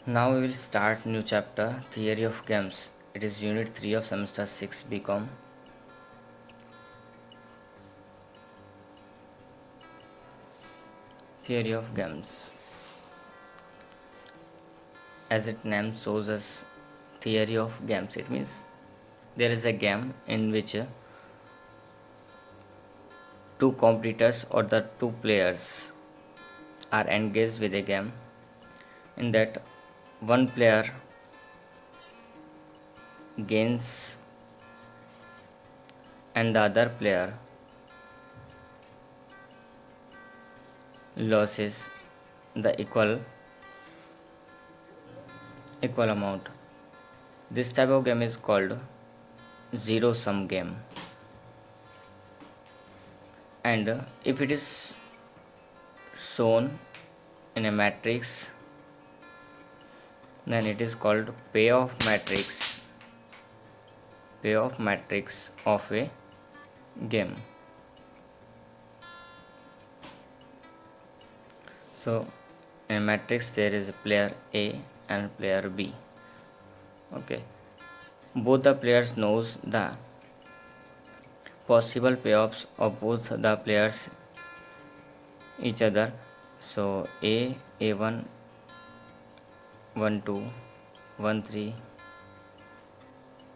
Now we will start new chapter Theory of Games. It is unit 3 of semester 6 BCom. Theory of Games. As its name shows us, theory of games. It means there is a game in which two competitors or the two players are engaged with a game. In that, one player gains and the other player loses the equal amount. This type of game is called zero sum game. And if it is shown in a matrix, then it is called payoff matrix of a game. So in a matrix there is a player A and player B. Okay, both the players knows the possible payoffs of both the players each other. So A1 1 2 1 3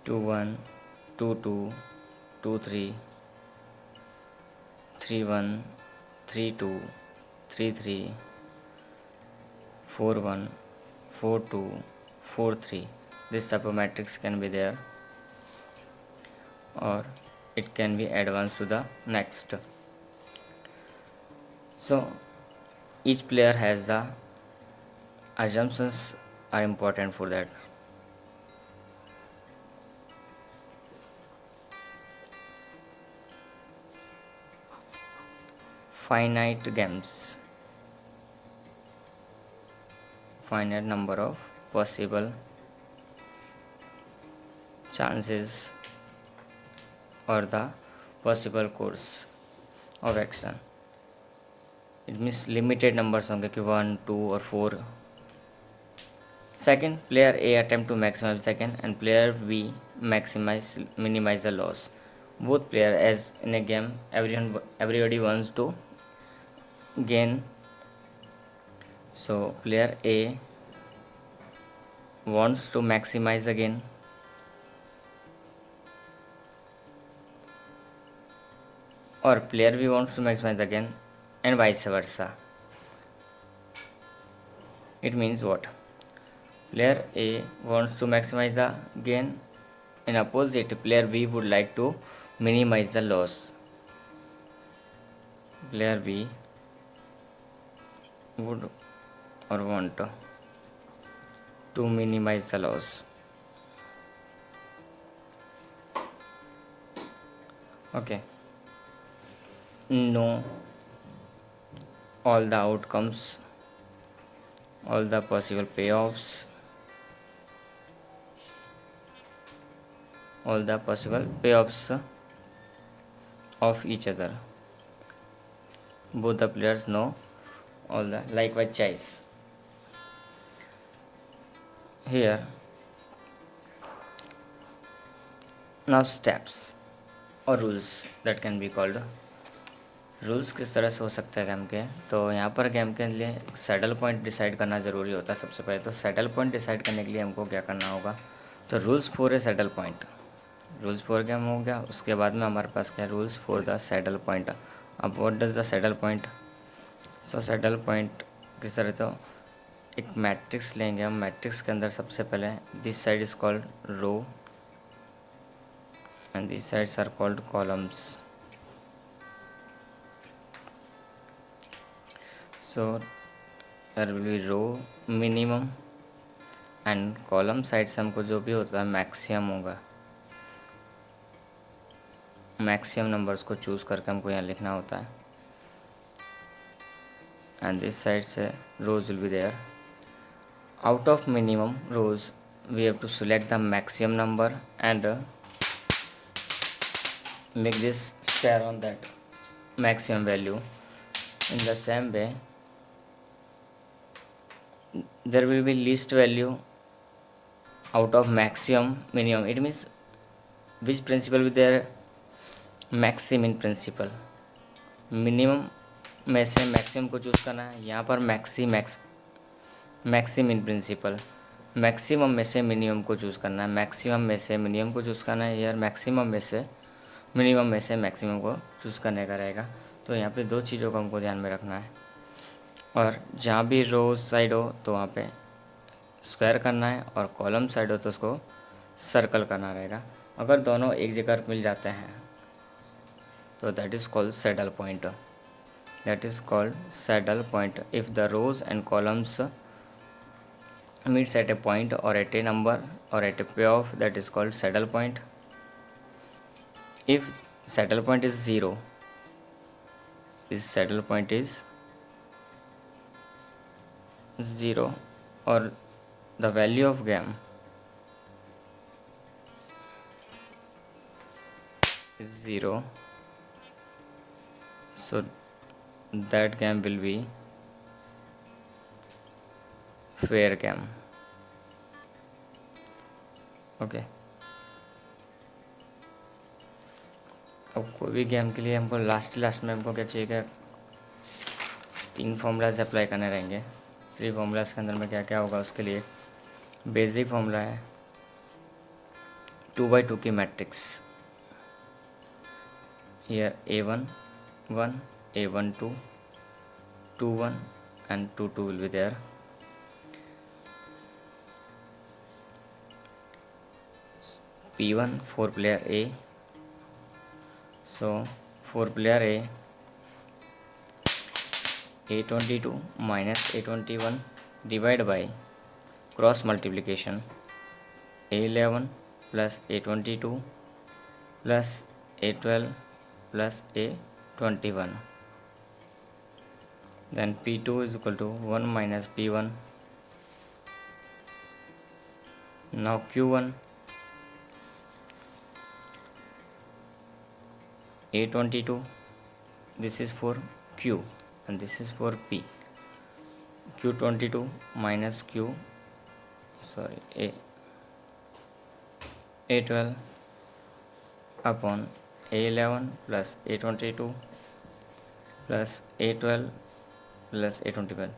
2 1 2 2 2 3 3 1 3 2 3 3 4 1 4 2 4 3. This type of matrix can be there, or it can be advanced to the next. So each player has the assumptions are important for that. Finite games, finite number of possible chances or the possible course of action. It means limited numbers होंगे कि 1 2 और 4. Second, player A attempt to maximize second and player B minimize the loss. Both player, as in a game, everybody wants to gain. So player A wants to maximize the gain, or player B wants to maximize the gain, and vice versa. It means what? Player A wants to maximize the gain. In opposite, player B would like to minimize the loss. Player B would or want to minimize the loss. Okay. Know all the outcomes, all the possible payoffs, all the possible payoffs of each other. Both the players know all the likewise chess. Here now steps और rules that can be called. Rules किस तरह से हो सकते हैं game के, तो यहाँ पर गेम के लिए सैडल पॉइंट डिसाइड करना ज़रूरी होता है. सबसे पहले तो सैडल पॉइंट डिसाइड करने के लिए हमको क्या करना होगा, तो rules for a saddle point. Rules for game हो गया, उसके बाद में हमारे पास क्या है, rules for the saddle point. अब what does the saddle point. So saddle point किस तरह, तो एक मैट्रिक्स लेंगे हम. मैट्रिक्स के अंदर सबसे पहले this side is called row and these sides are called columns. So there will be row minimum and column sides हमको जो भी होता है मैक्सिमम होगा. मैक्सिमम नंबर्स को चूज़ करके हमको यहाँ लिखना होता है. and this side से rows will be there. out of minimum rows we have to select the maximum number and make this square on that maximum value. In the same way, there will be least value out of maximum minimum. It means which principle will there, maxim in principle, minimum में से maximum को choose करना है। यहाँ पर maxim in principal, maximum में से minimum को चूज़ करना है, मैक्सिमम में से मिनिमम को चूज़ करना है, यार मैक्सिमम में से मिनिमम में से मैक्सिमम को चूज़ करने का रहेगा। तो यहाँ पे दो चीज़ों को हमको ध्यान में रखना है, और जहाँ भी रो साइड हो तो वहाँ पे स्क्वायर करना है, और कॉलम साइड हो तो उसको सर्कल करना रहेगा। अगर दोनों एक जगह मिल जाते हैं तो that is called saddle point, that is called saddle point. If the rows and columns meets at a point or at a number or at a payoff, that is called saddle point. If saddle point is 0, this saddle point is 0, or the value of game is 0, so that game will be fair game. Okay, अब कोई भी game के लिए हमको last में हमको क्या चाहिए, क्या 3 फॉर्मूलाज अप्लाई करने रहेंगे। 3 फॉर्मूलाज के अंदर में क्या क्या होगा, उसके लिए बेसिक फॉर्मूला है 2x2 की matrix, here A1 1, A1 2, 2 1 and 2 2 will be there. P1 4 player A, so 4 player A22 minus A21 divided by cross multiplication A11 plus A22 plus A12 plus A21, then P2 is equal to 1 minus P1. Now Q1 A22, this is for Q and this is for P. Q22 minus A12 upon A11 plus A22 plus A12 plus A21।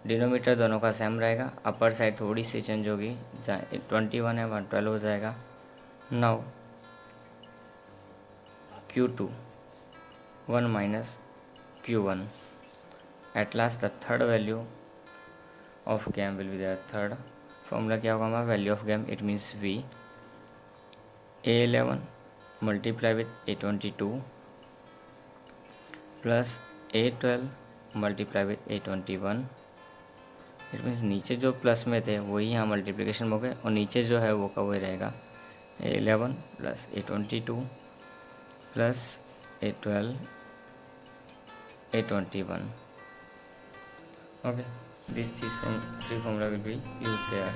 Denominator दोनों का same रहेगा, upper side थोड़ी सी change होगी, जहाँ 21 है वहाँ 12 हो जाएगा। Now Q2 1 minus Q1, at last the third value of game will be there। Third formula क्या होगा हमारा, value of game, it means V, A11 multiply with A22 plus A12 multiply with A21। It means नीचे जो plus में थे वही यहाँ multiplication में हो गए, और नीचे जो है वो का वही रहेगा, A11 plus A22 plus A12 A21। okay, these 3 formula will be used there।